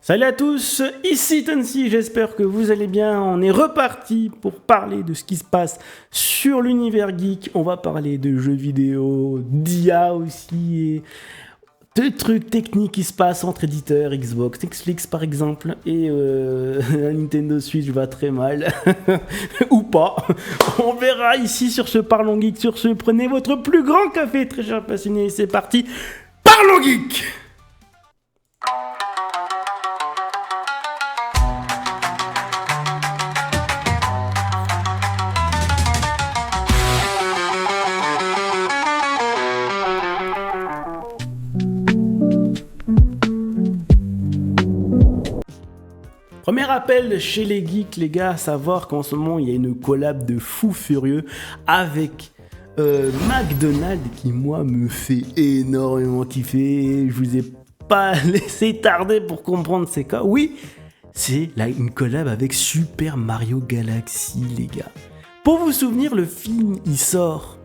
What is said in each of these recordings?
Salut à tous, ici Tansi, j'espère que vous allez bien. On est reparti pour parler de ce qui se passe sur l'univers geek. On va parler de jeux vidéo, d'IA aussi, et de trucs techniques qui se passent entre éditeurs, Xbox, Netflix par exemple, et la Nintendo Switch va très mal, ou pas. On verra ici sur ce Parlons Geek. Sur ce, prenez votre plus grand café, très cher passionné, c'est parti, Parlons Geek. Premier appel chez les geeks, les gars, à savoir qu'en ce moment, il y a une collab de fou furieux avec McDonald's qui, moi, me fait énormément kiffer. Je vous ai pas laissé tarder pour comprendre c'est quoi. Oui, c'est là une collab avec Super Mario Galaxy, les gars. Pour vous souvenir, le film, il sort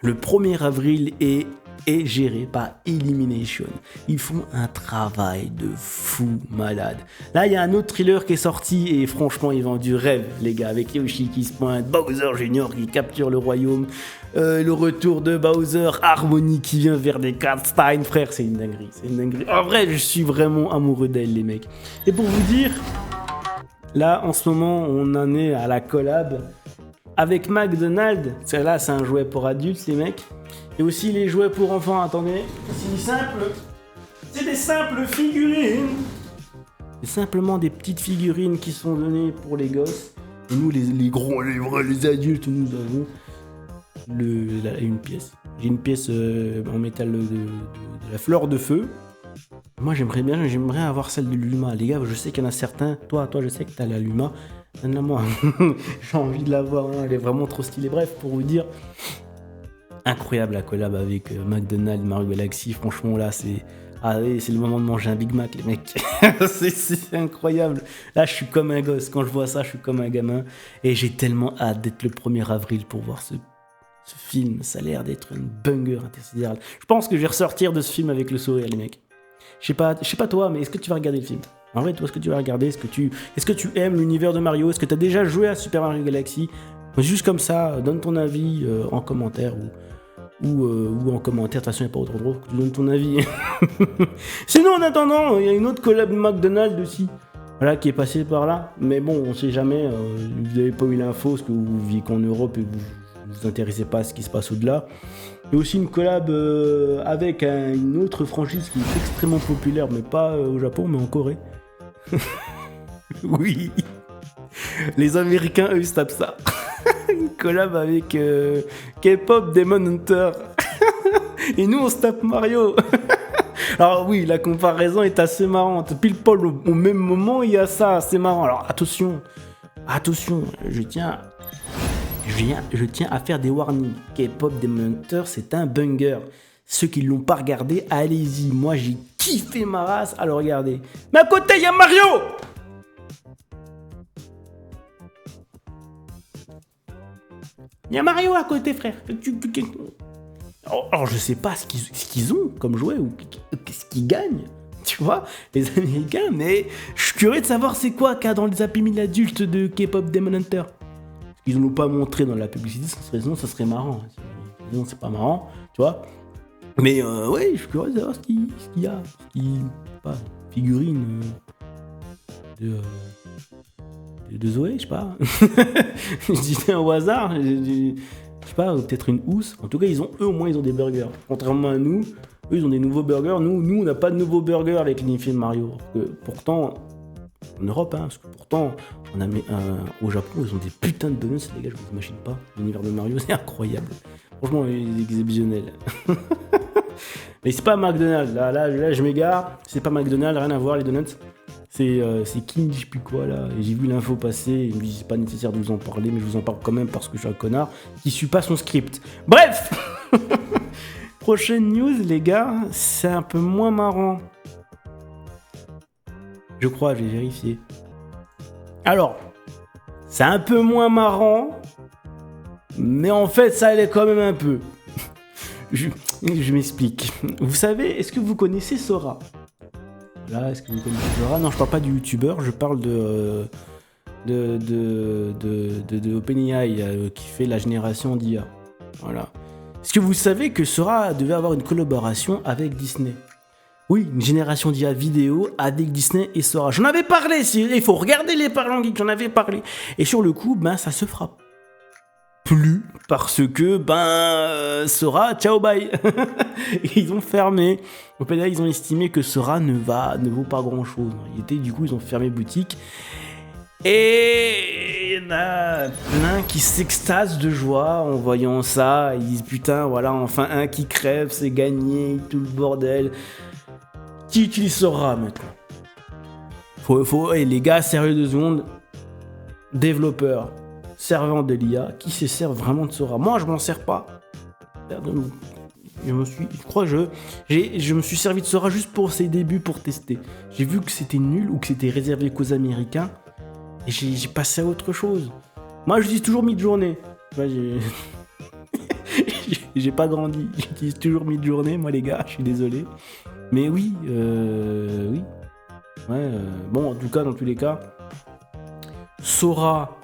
le 1er avril et est géré par Illumination. Ils font un travail de fou malade. Là, il y a un autre thriller qui est sorti et franchement, ils vendent du rêve, les gars, avec Yoshi qui se pointe, Bowser Jr. qui capture le royaume, le retour de Bowser, Harmony qui vient vers des Stein, frère, c'est une dinguerie, c'est une dinguerie. En vrai, je suis vraiment amoureux d'elle, les mecs. Et pour vous dire, là, en ce moment, on en est à la collab avec McDonald's. Celle-là, c'est un jouet pour adultes, les mecs. Et aussi les jouets pour enfants, attendez. C'est des simples figurines. C'est simplement des petites figurines qui sont données pour les gosses. Et nous, les gros, les adultes, nous avons une pièce. J'ai une pièce en métal de la fleur de feu. Moi, j'aimerais avoir celle de Luma. Les gars, je sais qu'il y en a certains. Toi, je sais que t'as la Luma. Donne-la moi. J'ai envie de la voir. Hein. Elle est vraiment trop stylée. Bref, pour vous dire... Incroyable la collab avec McDonald's, Mario Galaxy, franchement là c'est... Ah oui, c'est le moment de manger un Big Mac les mecs, c'est incroyable. Là je suis comme un gosse, quand je vois ça je suis comme un gamin. Et j'ai tellement hâte d'être le 1er avril pour voir ce film, ça a l'air d'être une banger intersidérale. Je pense que je vais ressortir de ce film avec le sourire les mecs. Je sais pas toi, mais est-ce que tu vas regarder le film ? En vrai, toi, est-ce que tu vas regarder ? Est-ce que tu aimes l'univers de Mario ? Est-ce que tu as déjà joué à Super Mario Galaxy ? Juste comme ça, donne ton avis en commentaire ou en commentaire, de toute façon il n'y a pas autre drôle que tu donnes ton avis. Sinon en attendant, il y a une autre collab McDonald's aussi, voilà, qui est passée par là, mais bon on sait jamais, vous n'avez pas eu l'info parce que vous vivez qu'en Europe et vous vous intéressez pas à ce qui se passe au-delà. Il y a aussi une collab avec une autre franchise qui est extrêmement populaire, mais pas au Japon mais en Corée. Oui, les Américains eux ils se tapent ça. Une collab avec K-pop Demon Hunter. Et nous on se tape Mario. Alors oui, la comparaison est assez marrante. Pile poil au même moment il y a ça, c'est marrant. Alors attention, je tiens à faire des warnings. K-pop Demon Hunter c'est un banger. Ceux qui l'ont pas regardé, allez-y. Moi j'ai kiffé ma race à le regarder. Mais à côté il y a Mario. Il y a Mario à côté, frère. Alors, je sais pas ce qu'ils ont comme jouet ou qu'est-ce qu'ils gagnent, tu vois, les Américains, mais je suis curieux de savoir c'est quoi qu'il y a dans les Happy Meal adultes de K-pop Demon Hunter. Ils ne l'ont pas montré dans la publicité, sinon ça serait marrant. Sinon, c'est pas marrant, tu vois. Mais ouais, je suis curieux de savoir ce qu'il y a. Pas, figurines de Zoé, je sais pas. Je disais au hasard, je sais pas, peut-être une housse. En tout cas, eux au moins ils ont des burgers. Contrairement à nous, eux ils ont des nouveaux burgers. Nous on n'a pas de nouveaux burgers avec l'univers Mario. Pourtant, en Europe, parce que pourtant, au Japon, ils ont des putains de donuts, les gars, je vous imagine pas. L'univers de Mario, c'est incroyable. Franchement, il est exceptionnel. Mais c'est pas McDonald's, là je m'égare. C'est pas McDonald's, rien à voir les donuts. C'est King, je sais plus quoi là, et j'ai vu l'info passer, et je me dis c'est pas nécessaire de vous en parler, mais je vous en parle quand même parce que je suis un connard qui suit pas son script. Bref. Prochaine news les gars, c'est un peu moins marrant. Je crois, j'ai vérifié. Alors, c'est un peu moins marrant, mais en fait ça l'est quand même un peu. Je m'explique. Vous savez, est-ce que vous connaissez Sora ? Là, est-ce que vous connaissez Sora? Non, je parle pas du youtubeur, je parle de OpenAI qui fait la génération d'IA. Voilà. Est-ce que vous savez que Sora devait avoir une collaboration avec Disney? Oui, une génération d'IA vidéo avec Disney et Sora. J'en avais parlé, il faut regarder les parlants geeks, j'en avais parlé. Et sur le coup, ça se fera plus parce que Sora, ciao bye. Ils ont fermé. OpenAI, ils ont estimé que Sora ne vaut pas grand chose. Du coup, ils ont fermé boutique. Et il y en a plein qui s'extasent de joie en voyant ça. Ils disent putain, voilà, enfin un qui crève, c'est gagné, tout le bordel. Qui utilise Sora maintenant? Les gars, sérieux 2 secondes. Développeurs, servant de l'IA, qui se servent vraiment de Sora? Moi, je m'en sers pas. Je me suis servi de Sora juste pour ses débuts, pour tester. J'ai vu que c'était nul ou que c'était réservé qu'aux Américains. Et j'ai passé à autre chose. Moi, j'utilise toujours Midjourney. Moi, j'ai pas grandi. J'utilise toujours Midjourney, moi, les gars. Je suis désolé. Mais oui, oui. Ouais, bon, en tout cas, dans tous les cas, Sora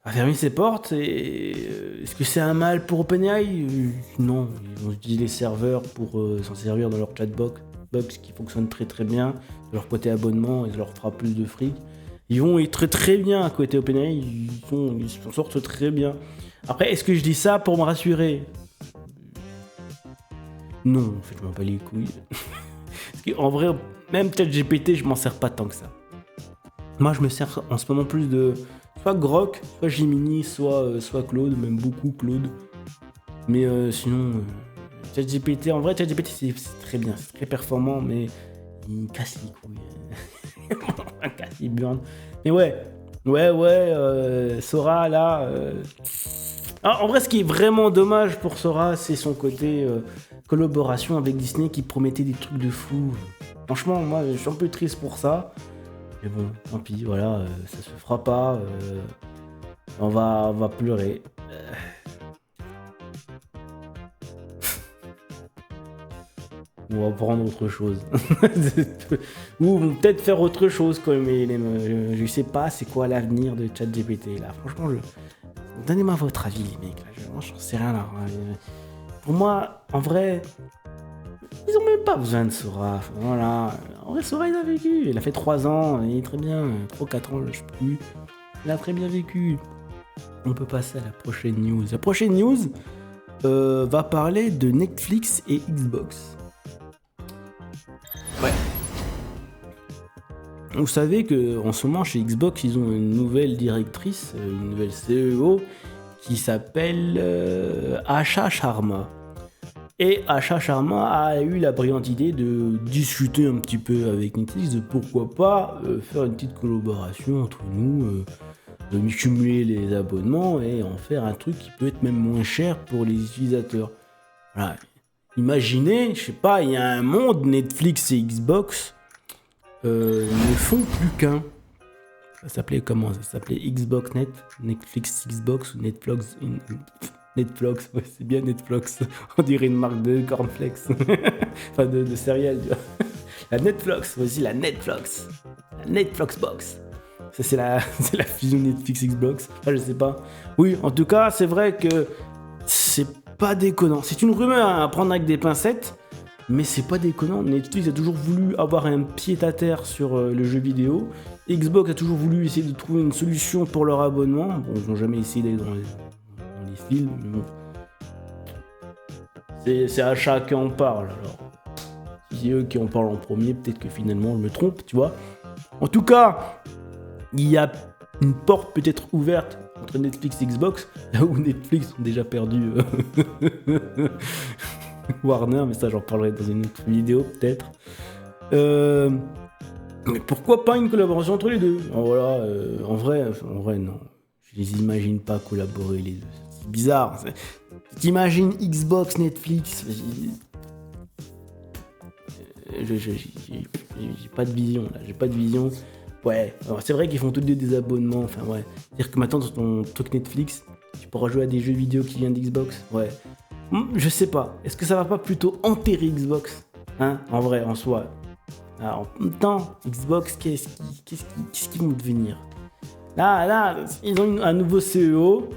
a fermé ses portes. Et est-ce que c'est un mal pour OpenAI? Non, ils vont utiliser les serveurs pour s'en servir dans leur chatbox qui fonctionne très très bien, de leur côté abonnement, et ça leur fera plus de fric. Ils vont être très très bien à côté OpenAI, ils s'en sortent très bien. Après, est-ce que je dis ça pour me rassurer? Non, en fait, je m'en bats les couilles. Parce qu'en vrai, même ChatGPT, je m'en sers pas tant que ça. Moi, je me sers en ce moment plus de soit Grok, soit Gemini, soit Claude, même beaucoup Claude. Mais sinon... ChatGPT, en vrai, ChatGPT c'est très bien, c'est très performant, mais il me casse les couilles. Il me casse les burnes. Mais ouais, Sora là. Alors, en vrai, ce qui est vraiment dommage pour Sora, c'est son côté collaboration avec Disney qui promettait des trucs de fou. Franchement, moi, je suis un peu triste pour ça. Mais bon, tant pis, voilà, ça se fera pas. On va pleurer. On va prendre autre chose. Ou peut-être faire autre chose quand même. Je sais pas c'est quoi l'avenir de ChatGPT là. Franchement, donnez-moi votre avis les mecs. Moi j'en sais rien là. Pour moi, en vrai, ils ont même pas besoin de Sora. Voilà. En vrai, Sora il a vécu. Il a fait 3 ans. Il est très bien. 3-4 ans, je sais plus. Il a très bien vécu. On peut passer à la prochaine news. La prochaine news va parler de Netflix et Xbox. Ouais. Vous savez qu'en ce moment chez Xbox, ils ont une nouvelle directrice, une nouvelle CEO qui s'appelle Asha Sharma. Et Asha Sharma a eu la brillante idée de discuter un petit peu avec Netflix de pourquoi pas faire une petite collaboration entre nous, de cumuler les abonnements et en faire un truc qui peut être même moins cher pour les utilisateurs. Voilà. Imaginez, je sais pas, il y a un monde, Netflix et Xbox ne font plus qu'un. Ça s'appelait comment? Ça s'appelait Xbox Net, Netflix Xbox ou Netflix. Netflix, ouais, c'est bien Netflix. On dirait une marque de cornflakes. Enfin, de céréales, tu vois. La Netflix, voici la Netflix. La Netflix Box. Ça, c'est la fusion Netflix Xbox. Ah, je sais pas. Oui, en tout cas, c'est vrai que c'est pas déconnant. C'est une rumeur à prendre avec des pincettes, mais c'est pas déconnant. Netflix a toujours voulu avoir un pied-à-terre sur le jeu vidéo. Xbox a toujours voulu essayer de trouver une solution pour leur abonnement. Bon, ils n'ont jamais essayé d'aller dans les films, mais bon. C'est à chaque qui en parle, alors. Si c'est eux qui en parlent en premier, peut-être que finalement je me trompe, tu vois. En tout cas, il y a une porte peut-être ouverte entre Netflix et Xbox, là où Netflix ont déjà perdu Warner, mais ça j'en parlerai dans une autre vidéo peut-être. Mais pourquoi pas une collaboration entre les deux? Voilà, en vrai non. Je les imagine pas collaborer les deux. C'est bizarre. T'imagines Xbox, Netflix. J'ai pas de vision là. J'ai pas de vision. Ouais, alors, c'est vrai qu'ils font tous les deux des abonnements. Enfin ouais. C'est-à-dire que maintenant sur ton truc Netflix, tu pourras jouer à des jeux vidéo qui viennent d'Xbox. Ouais. Je sais pas. Est-ce que ça va pas plutôt enterrer Xbox? Hein, en vrai, en soi. Alors, en même temps, Xbox, qu'est-ce qu'ils vont devenir? Là, ils ont un nouveau CEO.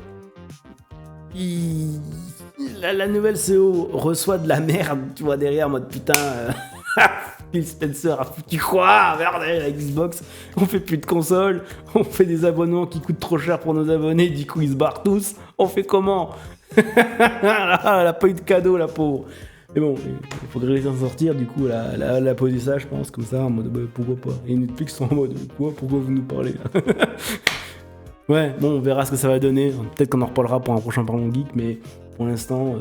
La nouvelle CEO reçoit de la merde, tu vois, derrière, en mode putain, Phil Spencer a foutu quoi? Merde, la Xbox, on fait plus de consoles, on fait des abonnements qui coûtent trop cher pour nos abonnés, du coup ils se barrent tous, on fait comment? Elle a pas eu de cadeau, la pauvre. Mais bon, il faudrait s'en sortir, du coup, elle a posé ça, je pense, comme ça, en mode bah, pourquoi pas. Et Netflix sont en mode quoi? Pourquoi vous nous parlez là? Ouais, bon, on verra ce que ça va donner. Peut-être qu'on en reparlera pour un prochain Parlons Geek, mais pour l'instant,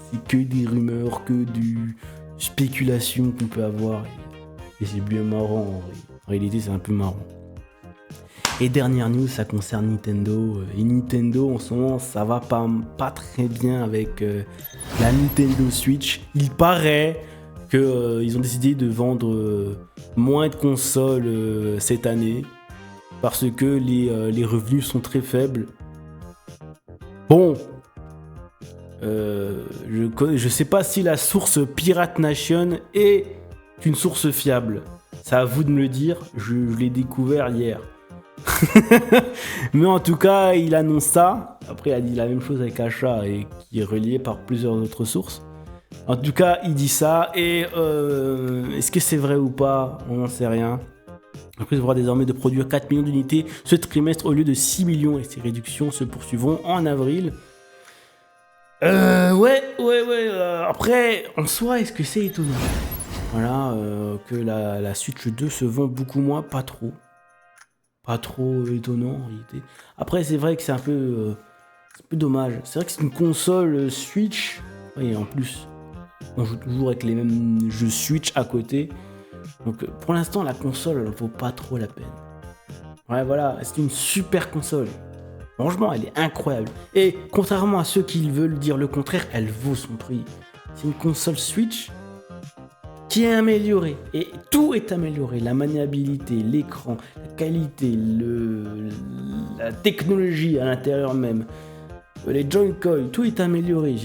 c'est que des rumeurs, que du spéculation qu'on peut avoir. Et c'est bien marrant, en vrai. En réalité, c'est un peu marrant. Et dernière news, ça concerne Nintendo. Et Nintendo, en ce moment, ça va pas très bien avec la Nintendo Switch. Il paraît qu'ils ont décidé de vendre moins de consoles cette année. Parce que les revenus sont très faibles. Bon, je sais pas si la source Pirate Nation est une source fiable. C'est à vous de me le dire, je l'ai découvert hier. Mais en tout cas, il annonce ça. Après, il a dit la même chose avec Achat et qui est relié par plusieurs autres sources. En tout cas, il dit ça. Et est-ce que c'est vrai ou pas? On n'en sait rien. L'entreprise devra désormais de produire 4 millions d'unités ce trimestre au lieu de 6 millions et ces réductions se poursuivront en avril. Ouais. Après, en soi, est-ce que c'est étonnant? Voilà, que la Switch 2 se vend beaucoup moins, pas trop. Pas trop étonnant en réalité. Après, c'est vrai que c'est un peu dommage. C'est vrai que c'est une console Switch. Et en plus, on joue toujours avec les mêmes jeux Switch à côté. Donc pour l'instant, la console, elle vaut pas trop la peine. Ouais, voilà, c'est une super console. Franchement, elle est incroyable. Et contrairement à ceux qui veulent dire le contraire, elle vaut son prix. C'est une console Switch qui est améliorée. Et tout est amélioré. La maniabilité, l'écran, la qualité, la technologie à l'intérieur même. Les Joy-Con, tout est amélioré.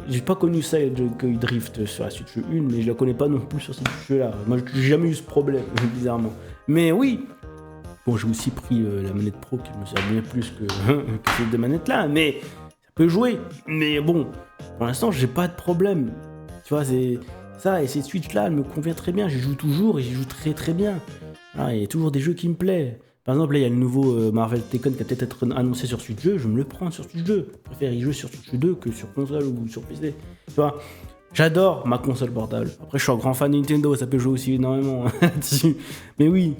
J'ai pas connu ça, les Joy-Con Drift sur la Switch 1, mais je la connais pas non plus sur cette Switch-là. Moi, j'ai jamais eu ce problème, bizarrement. Mais oui, bon, j'ai aussi pris la manette Pro qui me sert bien plus que ces deux manettes-là, mais ça peut jouer. Mais bon, pour l'instant, j'ai pas de problème. Tu vois, c'est ça, et cette Switch-là, elle me convient très bien. J'y joue toujours et j'y joue très très bien. Il y a toujours des jeux qui me plaisent. Par exemple, là, il y a le nouveau Marvel Tekken qui va peut-être être annoncé sur Switch 2. Je vais me le prendre sur Switch 2. Je préfère y jouer sur Switch 2 que sur console ou sur PC. Tu vois, j'adore ma console portable. Après, je suis un grand fan de Nintendo. Ça peut jouer aussi énormément là-dessus. Mais oui,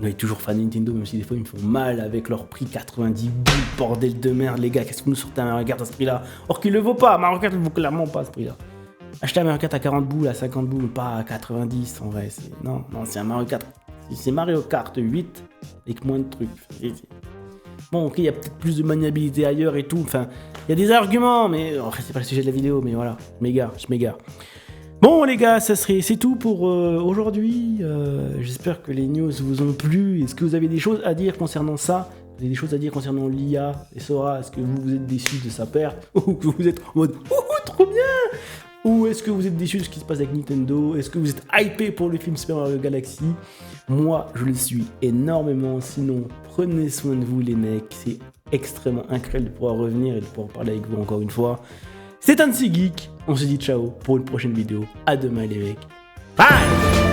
on est toujours fan de Nintendo, même si des fois ils me font mal avec leur prix 90 boules. Bordel de merde, les gars. Qu'est-ce que vous nous sortez un Mario Kart à ce prix-là? Or qu'il le vaut pas. Mario Kart ne vaut clairement pas à ce prix-là. Acheter un Mario Kart à 40 boules, à 50 boules, pas à 90 en vrai. Non, c'est un Mario Kart. C'est Mario Kart 8 avec moins de trucs. Bon, ok, il y a peut-être plus de maniabilité ailleurs et tout. Enfin, il y a des arguments, mais c'est pas le sujet de la vidéo, mais voilà, je m'égare. Bon, les gars, c'est tout pour aujourd'hui. J'espère que les news vous ont plu. Est-ce que vous avez des choses à dire concernant ça? Vous avez des choses à dire concernant l'IA et Sora? Est-ce que vous êtes déçus de sa perte? Ou que vous êtes en mode trop bien? Ou est-ce que vous êtes déçus de ce qui se passe avec Nintendo? Est-ce que vous êtes hypé pour le film Super Mario Galaxy? Moi, je le suis énormément. Sinon, prenez soin de vous, les mecs. C'est extrêmement incroyable de pouvoir revenir et de pouvoir parler avec vous encore une fois. C'est Annecy Geek. On se dit ciao pour une prochaine vidéo. À demain, les mecs. Bye!